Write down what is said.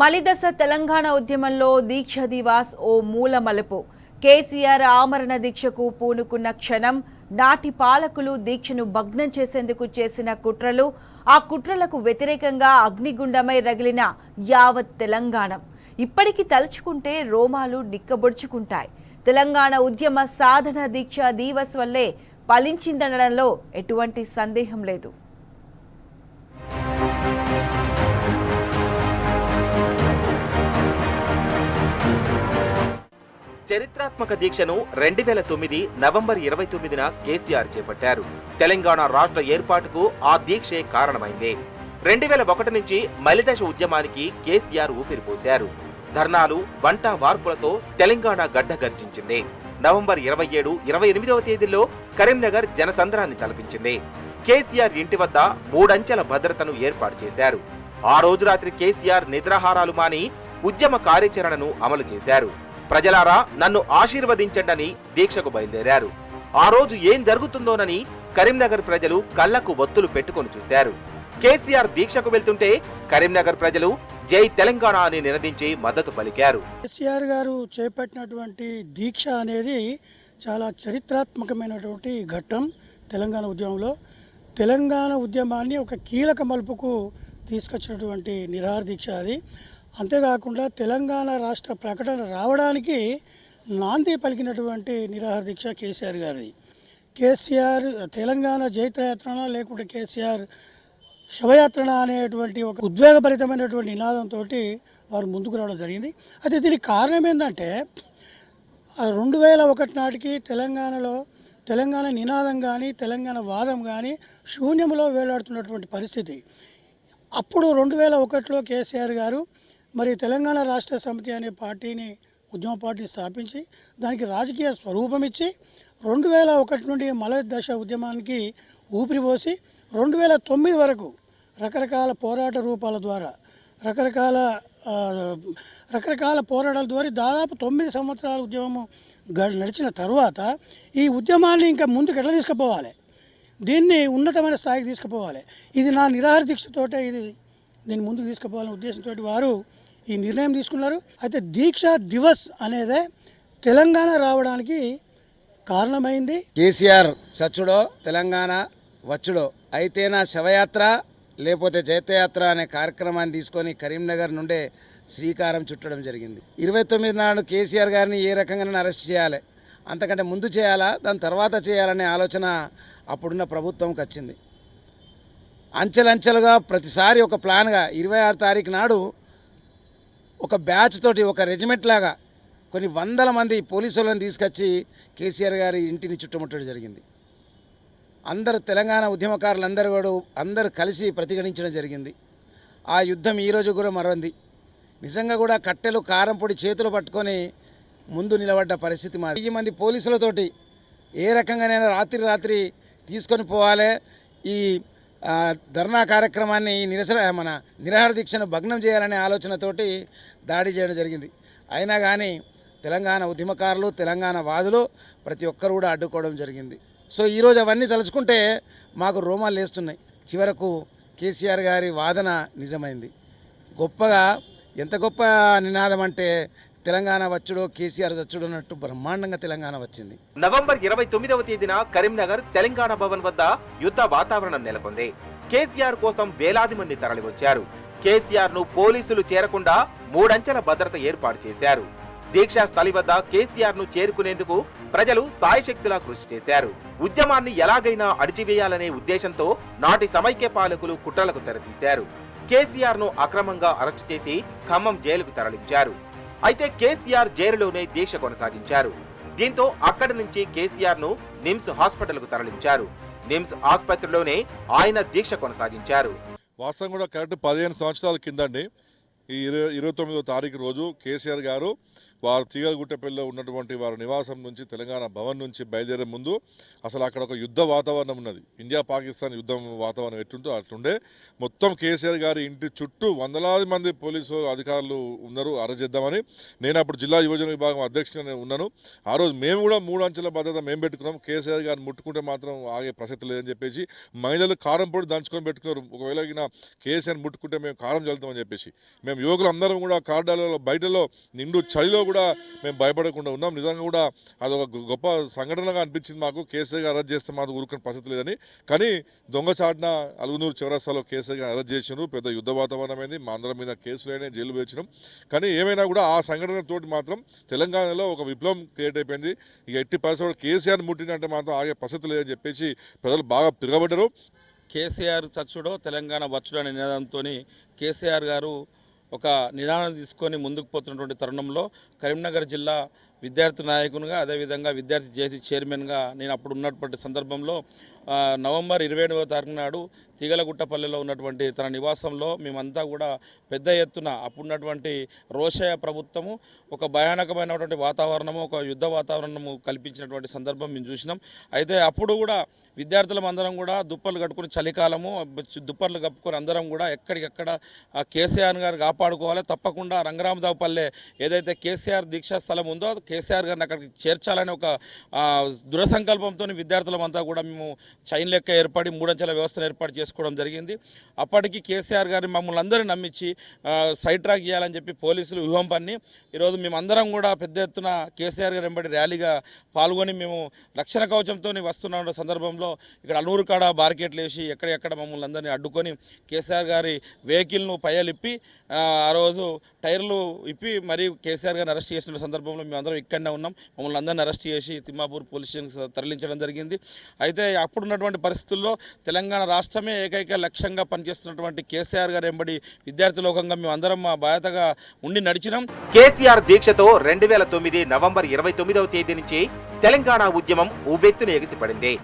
మలిదశ తెలంగాణ ఉద్యమంలో దీక్ష దివాస్ ఓ మూల మలుపు. కేసీఆర్ ఆమరణ దీక్షకు పూనుకున్న క్షణం నాటి పాలకులు దీక్షను భగ్నం చేసేందుకు చేసిన కుట్రలు, ఆ కుట్రలకు వ్యతిరేకంగా అగ్నిగుండమై రగిలిన యావత్ తెలంగాణ ఇప్పటికీ తలుచుకుంటే రోమాలు నిక్కబొడుచుకుంటాయి. తెలంగాణ ఉద్యమ సాధన దీక్ష దివస్ వల్లే ఫలించిందనడంలో ఎటువంటి సందేహం లేదు. చరిత్రాత్మక దీక్షను 2009 నవంబర్ 29న కేసీఆర్ చేపట్టారు. తెలంగాణ రాష్ట్ర ఏర్పాటుకు ఆ దీక్షే కారణమైంది. 2001 నుంచి మలిదశ ఉద్యమానికి కేసీఆర్ ఊపిరిపోశారు. ధర్నాలు, వంట వార్పులతో తెలంగాణ గడ్డ గర్జించింది. నవంబర్ 27, 28వ తేదీల్లో కరీంనగర్ జనసంద్రాన్ని తలపించింది. కేసీఆర్ ఇంటి వద్ద 3 అంచెల భద్రతను ఏర్పాటు చేశారు. ఆ రోజు రాత్రి కేసీఆర్ నిద్రాహారాలు మాని ఉద్యమ కార్యాచరణను అమలు చేశారు. ప్రజలారా నన్ను ఆశీర్వదించండని దీక్షకు బయలుదేరారు. ఆ రోజు ఏం జరుగుతుందోనని కరీంనగర్ ప్రజలు కళ్లకు ఒత్తులు పెట్టుకొని చూశారు. కేసీఆర్ దీక్షకు వెళ్తుంటే కరీంనగర్ ప్రజలు జై తెలంగాణ అని నినదించి మద్దతు పలికారు. కేసీఆర్ గారు చేపట్టినటువంటి దీక్ష అనేది చాలా చరిత్రాత్మకమైనటువంటి ఘట్టం. తెలంగాణ ఉద్యమంలో తెలంగాణ ఉద్యమాన్ని ఒక కీలక మలుపుకు తీసుకొచ్చినటువంటి నిరాహార దీక్ష అది. అంతేకాకుండా తెలంగాణ రాష్ట్ర ప్రకటన రావడానికి నాంది పలికినటువంటి నిరాహార దీక్ష కేసీఆర్ గారిది. కేసీఆర్ తెలంగాణ జైత్రయాత్రన లేకుంటే కేసీఆర్ శవయాత్రణ అనేటువంటి ఒక ఉద్వేగభరితమైనటువంటి నినాదంతో వారు ముందుకు రావడం జరిగింది. అయితే దీనికి కారణం ఏంటంటే 2001 నాటికి తెలంగాణలో తెలంగాణ నినాదం కానీ తెలంగాణ వాదం కానీ శూన్యంలో వేలాడుతున్నటువంటి పరిస్థితి. అప్పుడు 2001లో కేసీఆర్ గారు మరి తెలంగాణ రాష్ట్ర సమితి అనే పార్టీని, ఉద్యమ పార్టీ స్థాపించి దానికి రాజకీయ స్వరూపం ఇచ్చి 2001 నుండి మలిదశ ఉద్యమానికి ఊపిరిపోసి 2009 వరకు రకరకాల పోరాట రూపాల ద్వారా రకరకాల పోరాటాల ద్వారా దాదాపు 9 సంవత్సరాల ఉద్యమం నడిచిన తర్వాత ఈ ఉద్యమాన్ని ఇంకా ముందుకు ఎట్లా తీసుకుపోవాలి, దీన్ని ఉన్నతమైన స్థాయికి తీసుకుపోవాలి, ఇది నా నిరాహార దీక్షతోటే దీన్ని ముందుకు తీసుకుపోవాలనే ఉద్దేశంతో వారు ఈ నిర్ణయం తీసుకున్నారు. అయితే దీక్ష దివస్ అనేదే తెలంగాణ రావడానికి కారణమైంది. కేసీఆర్ సచ్చుడో తెలంగాణ వచ్చుడో అయితే నా శవయాత్ర లేకపోతే జైత్రయాత్ర అనే కార్యక్రమాన్ని తీసుకొని కరీంనగర్ నుండే శ్రీకారం చుట్టడం జరిగింది. 29 నాడు కేసీఆర్ గారిని ఏ రకంగా అరెస్ట్ చేయాలి, అంతకంటే ముందు చేయాలా దాని తర్వాత చేయాలనే ఆలోచన అప్పుడున్న ప్రభుత్వంకి వచ్చింది. అంచెలంచెలుగా ప్రతిసారి ఒక ప్లాన్గా 26 తారీఖు నాడు ఒక బ్యాచ్ తోటి ఒక రెజిమెంట్ లాగా కొన్ని వందల మంది పోలీసులను తీసుకొచ్చి కేసీఆర్ గారి ఇంటిని చుట్టుముట్టడం జరిగింది. అందరూ తెలంగాణ ఉద్యమకారులందరూ కలిసి ప్రతిఘటించడం జరిగింది. ఆ యుద్ధం ఈరోజు కూడా మరొంది. నిజంగా కూడా కట్టెలు కారం పొడి చేతులు పట్టుకొని ముందు నిలబడ్డ పరిస్థితి మాది. 1000 మంది పోలీసులతోటి ఏ రకంగానైనా రాత్రి తీసుకొని పోవాలి, ఈ ధర్నా కార్యక్రమాన్ని మన నిరాహార దీక్షను భగ్నం చేయాలనే ఆలోచనతోటి దాడి చేయడం జరిగింది. అయినా కానీ తెలంగాణ ఉద్యమకారులు, తెలంగాణ వాదులు ప్రతి ఒక్కరు కూడా అడ్డుకోవడం జరిగింది. సో ఈరోజు అవన్నీ తలుచుకుంటే మాకు రోమాలు లేస్తున్నాయి. చివరకు కేసీఆర్ గారి వాదన నిజమైంది. గొప్పగా ఎంత గొప్ప నినాదం అంటే తెలంగాణ వచ్చుడో కేసీఆర్ వచ్చుడో అన్నట్టు బ్రహ్మాండంగా తెలంగాణ వచ్చింది. నవంబర్ 29వ తేదీన కరీంనగర్ తెలంగాణ భవన్ వద్ద యుద్ధ వాతావరణం నెలకొంది. కేసీఆర్ కోసం వేలాది మంది తరలివచ్చారు. కేసీఆర్ ను పోలీసులు చేరకుండా 3 అంచెల భద్రత ఏర్పాటు చేశారు. దీక్షా స్థలి వద్ద కేసీఆర్ ను చేరుకునేందుకు ప్రజలు సాయశక్తులా కృషి చేశారు. ఉద్యమాన్ని ఎలాగైనా అడిచివేయాలనే ఉద్దేశంతో నాటి సమైక్య పాలకులు కుట్రలకు తెరతీశారు. కేసీఆర్ ను అక్రమంగా అరెస్టు చేసి ఖమ్మం జైలుకు తరలించారు. అయితే కేసీఆర్ జైలులోనే దీక్ష కొనసాగించారు. దీంతో అక్కడి నుంచి కేసీఆర్ ను నిమ్స్ హాస్పిటల్ కు తరలించారు. నిమ్స్ ఆసుపత్రిలోనే ఆయన దీక్ష కొనసాగించారు. వాస్తవం కూడా కరెక్ట్ 15 సంవత్సరాల కిందండి ఈ 29వ తారీఖు రోజు కేసీఆర్ గారు వారు తీగలగుట్టపల్లిలో ఉన్నటువంటి వారి నివాసం నుంచి తెలంగాణ భవన్ నుంచి బయలుదేరే ముందు అసలు అక్కడ ఒక యుద్ధ వాతావరణం ఉన్నది. ఇండియా పాకిస్తాన్ యుద్ధం వాతావరణం ఎట్టుంటో అట్లుండే. మొత్తం కేసీఆర్ గారి ఇంటి చుట్టూ వందలాది మంది పోలీసు అధికారులు ఉన్నారు అరెస్ట్ చేద్దామని. నేను అప్పుడు జిల్లా యువజన విభాగం అధ్యక్షుడిగా ఉన్నాను. ఆ రోజు మేము కూడా 3 అంచెల భద్రత మేము పెట్టుకున్నాం. కేసీఆర్ గారిని ముట్టుకుంటే మాత్రం ఆగే ప్రసక్తి లేదని చెప్పేసి మహిళలు కారం పొడి దంచుకొని పెట్టుకున్నారు. ఒకవేళ కేసీఆర్ ముట్టుకుంటే మేము కారం చల్లుతామని చెప్పేసి మేము యువకులు అందరం కూడా కార్డాలలో బయటలో నిండు చలిలో కూడా మేము భయపడకుండా ఉన్నాం. నిజంగా కూడా అదొక గొప్ప సంఘటనగా అనిపించింది మాకు. కేసీఆర్ గారు అరెస్ట్ చేస్తే మాకు ఊరుకునే పరిస్థితి లేదని. కానీ దొంగచాటున అలుగునూరు చౌరస్తాలో కేసీఆర్ గారు అరెస్ట్ చేసినారు. పెద్ద యుద్ధ వాతావరణమైంది. మా అందరం మీద కేసులైనా జైలు వేసినాం. కానీ ఏమైనా కూడా ఆ సంఘటనతోటి మాత్రం తెలంగాణలో ఒక విప్లవం క్రియేట్ అయిపోయింది. ఇక ఎట్టి పరిస్థితుల్లో కేసీఆర్ ముట్టినంటే మాత్రం ఆగే పరిస్థితి లేదని చెప్పేసి ప్రజలు బాగా తిరగబడ్డారు. కేసీఆర్ చచ్చుడో తెలంగాణ వచ్చుడో అనే నినాదంతో కేసీఆర్ గారు ఒక నిదానం తీసుకొని ముందుకు పోతున్నటువంటి తరుణంలో కరీంనగర్ జిల్లా విద్యార్థి నాయకునిగా అదేవిధంగా విద్యార్థి జేసీ చైర్మన్గా నేను అప్పుడు ఉన్నటువంటి సందర్భంలో నవంబర్ 28వ తారీఖు నాడు తీగలగుట్టపల్లిలో ఉన్నటువంటి తన నివాసంలో మేమంతా కూడా పెద్ద ఎత్తున అప్పుడున్నటువంటి రోషయ్య ప్రభుత్వము ఒక భయానకమైనటువంటి వాతావరణము, ఒక యుద్ధ వాతావరణము కల్పించినటువంటి సందర్భం మేము చూసినాం. అయితే అప్పుడు కూడా విద్యార్థులం అందరం కూడా దుప్పలు కట్టుకుని చలికాలము దుప్పర్లు కప్పుకొని అందరం కూడా ఎక్కడికెక్కడ కేసీఆర్ గారు కాపాడుకోవాలి. తప్పకుండా రంగరామదావుపల్లె ఏదైతే కేసీఆర్ దీక్షా స్థలం ఉందో కేసీఆర్ గారిని అక్కడికి చేర్చాలని ఒక దృఢ సంకల్పంతో విద్యార్థులం అంతా కూడా మేము చైన్ లెక్క ఏర్పడి 3 అంచెల వ్యవస్థను ఏర్పాటు చేసుకోవడం జరిగింది. అప్పటికి కేసీఆర్ గారిని మమ్మల్ని అందరినీ నమ్మించి సైడ్ ట్రాక్ చేయాలని చెప్పి పోలీసులు వ్యూహం పన్ని ఈరోజు మేమందరం కూడా పెద్ద ఎత్తున కేసీఆర్ గారి వెంబడి ర్యాలీగా పాల్గొని మేము రక్షణ కవచంతో వస్తున్న సందర్భంలో ఇక్కడ అలూరు కాడ బార్కెట్లు వేసి ఎక్కడెక్కడ మమ్మల్ని అందరినీ అడ్డుకొని కేసీఆర్ గారి వెహికల్ను పయ్యలిప్పి ఆ రోజు టైర్లు ఇప్పి మరీ కేసీఆర్ గారిని అరెస్ట్ చేసిన సందర్భంలో మేమందరం ఇక్కడనే ఉన్నాం. మమ్మల్ని అందరినీ అరెస్ట్ చేసి తిమ్మాపూర్ పోలీస్ స్టేషన్కి తరలించడం జరిగింది. అయితే అప్పుడున్నటువంటి పరిస్థితుల్లో తెలంగాణ రాష్ట్రమే ఏకైక లక్ష్యంగా పనిచేస్తున్నటువంటి కేసీఆర్ గారు వెంబడి విద్యార్థి లోకంగా మేము అందరం మా బాధ్యతగా ఉండి నడిచినాం. కేసీఆర్ దీక్షతో 2009 నవంబర్ 29వ తేదీ నుంచి తెలంగాణ ఉద్యమం ఉవ్వెత్తున ఎగిసిపడింది.